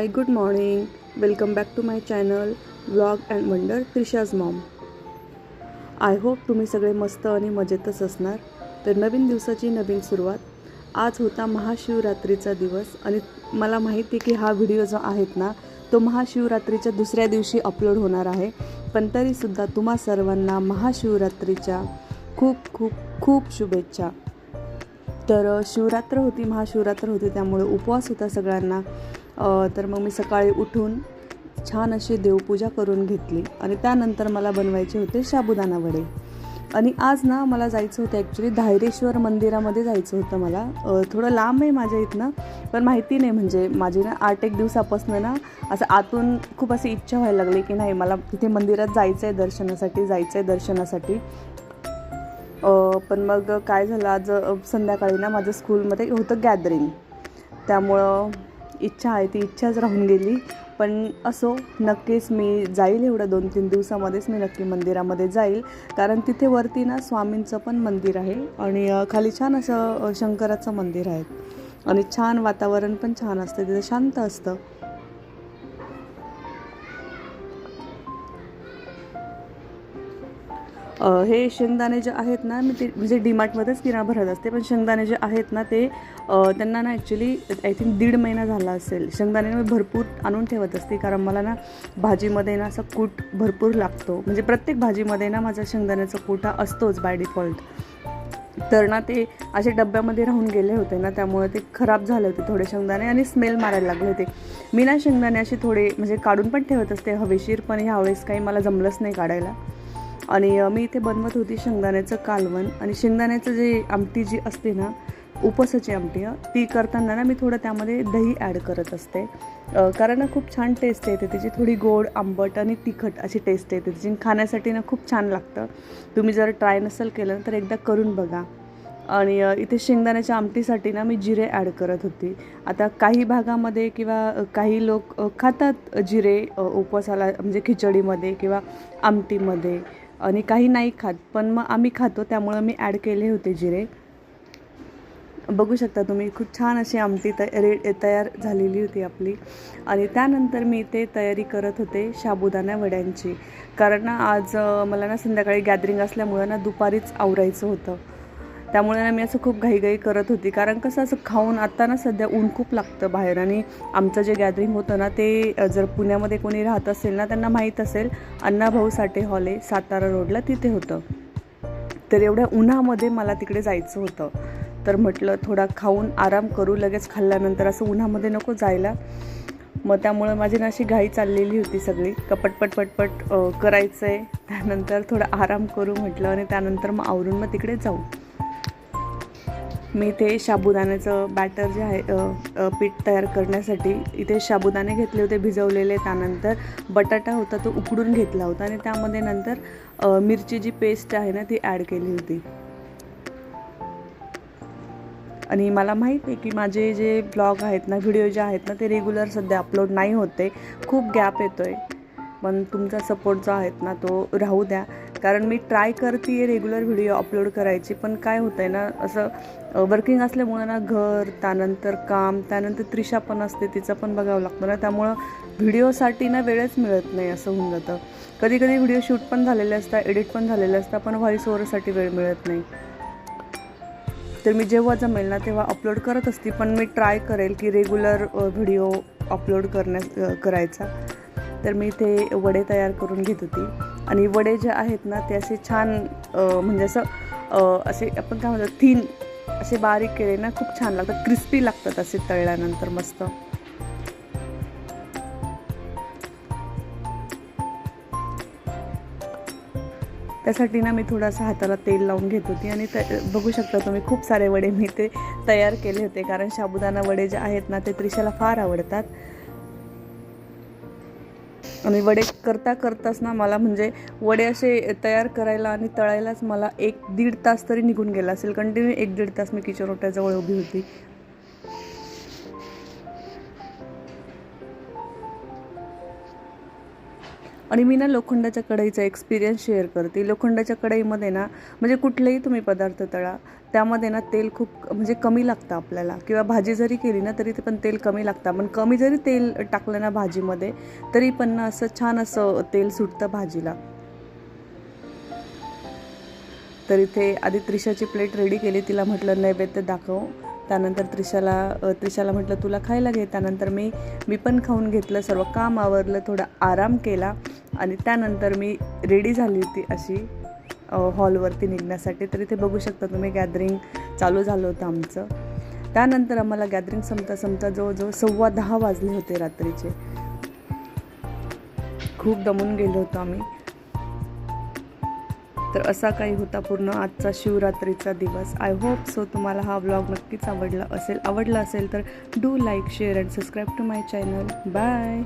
High, good morning. Welcome back to my channel vlog and wonder Trisha's mom. I hope तुम्ही सगळे मस्त आणि मजेतच असणार. तर नवीन दिवसाची नवीन सुरुवात. आज होता महाशिवरात्रीचा दिवस आणि मला माहिती आहे की हा व्हिडिओ जो आहेत ना तो महाशिवरात्रीच्या दुसऱ्या दिवशी अपलोड होणार आहे. पण तरीसुद्धा तुम्हा सर्वांना महाशिवरात्रीच्या खूप खूप खूप शुभेच्छा. तर शिवरात्र होती, महाशिवरात्र होती, त्यामुळे उपवास होता सगळ्यांना. तर मग मी सकाळी उठून छान अशी देवपूजा करून घेतली आणि त्यानंतर मला बनवायचे होते साबुदाणा वडे. आणि आज ना मला जायचं होतं, ॲक्च्युली धायरेश्वर मंदिरामध्ये जायचं होतं मला. थोडं लांब आहे माझ्या इथनं, पण माहिती नाही, म्हणजे माझी ना 8-1 दिवसापासून ना असं आतून खूप अशी इच्छा व्हायला लागली की नाही, मला तिथे मंदिरात जायचं आहे दर्शनासाठी. पण मग काय झालं, आज संध्याकाळी ना माझं स्कूलमध्ये होतं गॅदरिंग, त्यामुळं इच्छा आहे ती इच्छाच राहून गेली. पण असो, नक्कीच मी जाईल, एवढ्या 2-3 दिवसामध्येच मी नक्की मंदिरामध्ये जाईल. कारण तिथे वरती ना स्वामींचं पण मंदिर आहे आणि खाली छान असं शंकराचं मंदिर आहे आणि छान वातावरण पण छान असतं तिथे, शांत असतं. हे शेंगदाणे जे आहेत ना, मी ते म्हणजे डीमार्टमध्येच किराणा भरत असते, पण शेंगदाणे जे आहेत ना ते त्यांना ना ॲक्च्युली आय थिंक 1.5 महिना झाला असेल. शेंगदाणे मी भरपूर आणून ठेवत असते, कारण मला ना भाजीमध्ये ना असा कूट भरपूर लागतो. म्हणजे प्रत्येक भाजीमध्ये ना माझा शेंगदाण्याचा कोटा असतोच बाय डिफॉल्ट. तर ना ते असे डब्यामध्ये राहून गेले होते ना, त्यामुळे ते खराब झाले होते थोडे शेंगदाणे आणि स्मेल मारायला लागले होते. मी ना शेंगदाणे असे थोडे म्हणजे काढून पण ठेवत असते हवेशीर, पण ह्यावेळेस काही मला जमलंच नाही काढायला. आणि मी इथे बनवत होती शेंगदाण्याचं कालवण. आणि शेंगदाण्याचं जे आमटी जी असते ना, उपवासाची आमटी, ती करताना ना मी थोडं त्यामध्ये दही ॲड करत असते. कारण ना खूप छान टेस्ट येते त्याची, थोडी गोड, आंबट आणि तिखट अशी टेस्ट येते त्याची. खाण्यासाठी ना खूप छान लागतं. तुम्ही जर ट्राय नसेल केलं तर एकदा करून बघा. आणि इथे शेंगदाण्याच्या आमटीसाठी ना मी जिरे ॲड करत होती. आता काही भागामध्ये किंवा काही लोक खातात जिरे उपवासाला, म्हणजे खिचडीमध्ये किंवा आमटीमध्ये, आणि काही नाही खात, पण मग आम्ही खातो, त्यामुळं मी ॲड केले होते जिरे. बघू शकता तुम्ही, खूप छान अशी आमटी तयार झालेली होती आपली. आणि त्यानंतर मी इथे तयारी करत होते साबुदाणा वड्यांची. कारण ना आज मला ना संध्याकाळी गॅदरिंग असल्यामुळं ना दुपारीच आवरायचं होतं, त्यामुळे ना मी असं खूप घाईघाई करत होती. कारण कसं असं खाऊन आता ना सध्या ऊन खूप लागतं बाहेर. आणि आमचं जे गॅदरिंग होतं ना ते जर पुण्यामध्ये कोणी राहत असेल ना त्यांना माहीत असेल, अण्णाभाऊ साठे हॉल आहे सातारा रोडला, तिथे होतं. तर एवढ्या उन्हामध्ये मला तिकडे जायचं होतं, तर म्हटलं थोडा खाऊन आराम करू, लगेच खाल्ल्यानंतर असं उन्हामध्ये नको जायला. मग त्यामुळं माझी ना अशी घाई चाललेली होती सगळी, पटपट करायचं आहे, त्यानंतर थोडा आराम करू म्हटलं आणि त्यानंतर मग आवरून मग तिकडे जाऊ. मी इथे साबुदाण्याचं बॅटर जे आहे पीठ तयार करण्यासाठी इथे साबुदाणे घेतले होते भिजवलेले. त्यानंतर बटाटा होता तो उकडून घेतला होता आणि त्यामध्ये नंतर मिरची जी पेस्ट आहे ना ती ॲड केली होती. आणि मला माहीत आहे की माझे जे ब्लॉग आहेत ना, व्हिडिओ जे आहेत ना, ते रेग्युलर सध्या अपलोड नाही होते, खूप गॅप येतो आहे. पण तुमचा सपोर्ट जो आहेत ना तो राहू द्या, कारण मी ट्राय करते आहे रेग्युलर व्हिडिओ अपलोड करायची. पण काय होतं आहे ना, असं वर्किंग असल्यामुळं ना घर, त्यानंतर काम, त्यानंतर त्रिशा पण असते, तिचं पण बघावं लागतं ना, त्यामुळं व्हिडिओसाठी ना वेळच मिळत नाही, असं होऊन जातं. कधी व्हिडिओ शूट पण झालेले असतात, एडिट पण झालेले असतात, पण व्हॉइस ओव्हरसाठी वेळ मिळत नाही. तर मी जेव्हा जमेल ना तेव्हा अपलोड करत असते, पण मी ट्राय करेल की रेग्युलर व्हिडिओ अपलोड करायचा. तर मी इथे वडे तयार करून घेत होती. आणि वडे जे आहेत ना ते असे छान म्हणजे असं असे आपण काय म्हणतो, थिन असे बारीक केले ना खूप छान लागतात, क्रिस्पी लागतात असे तळल्यानंतर मस्त. त्यासाठी ना मी थोडासा हाताला तेल लावून घेत होती. आणि बघू शकता तुम्ही, खूप सारे वडे मी ते तयार केले होते, कारण साबुदाणा वडे जे आहेत ना ते त्रिशाला फार आवडतात. आणि वडे करताच ना मला, म्हणजे वडे असे तयार करायला आणि तळायलाच मला 1-1.5 तास तरी निघून गेला असेल. कंटिन्यू 1-1.5 तास मी किचन ओट्याजवळ उभी होती. आणि मी ना लोखंडाच्या कढईचा एक्सपिरियन्स शेअर करते. लोखंडाच्या कढईमध्ये ना म्हणजे कुठलेही तुम्ही पदार्थ तळा, त्यामध्ये ना तेल खूप म्हणजे कमी लागतं आपल्याला, किंवा भाजी जरी केली ना तरी ते पण तेल कमी लागतं. पण कमी जरी तेल टाकलं ना भाजीमध्ये तरी पण ना असं छान असं तेल सुटतं भाजीला. तर इथे आधी त्रिशाची प्लेट रेडी केली. तिला म्हटलं नैवेद्य दाखव. त्यानंतर त्रिशाला म्हटलं तुला खायला घे. त्यानंतर मी पण खाऊन घेतलं, सर्व काम आवरलं, थोडा आराम केला आणि त्यानंतर मी रेडी झाली होती अशी हॉलवरती निघण्यासाठी. तर इथे बघू शकता तुम्ही गॅदरिंग चालू झालं होतं आमचं. त्यानंतर आम्हाला गॅदरिंग संपता जवळजवळ 10:15 वाजले होते रात्रीचे. खूप दमून गेलो होतो आम्ही. तर असा काही होता पूर्ण आजचा शिवरात्रीचा दिवस. आय होप सो तुम्हाला हा व्लॉग नक्कीच आवडला असेल तर do like, share and subscribe to my channel. Bye.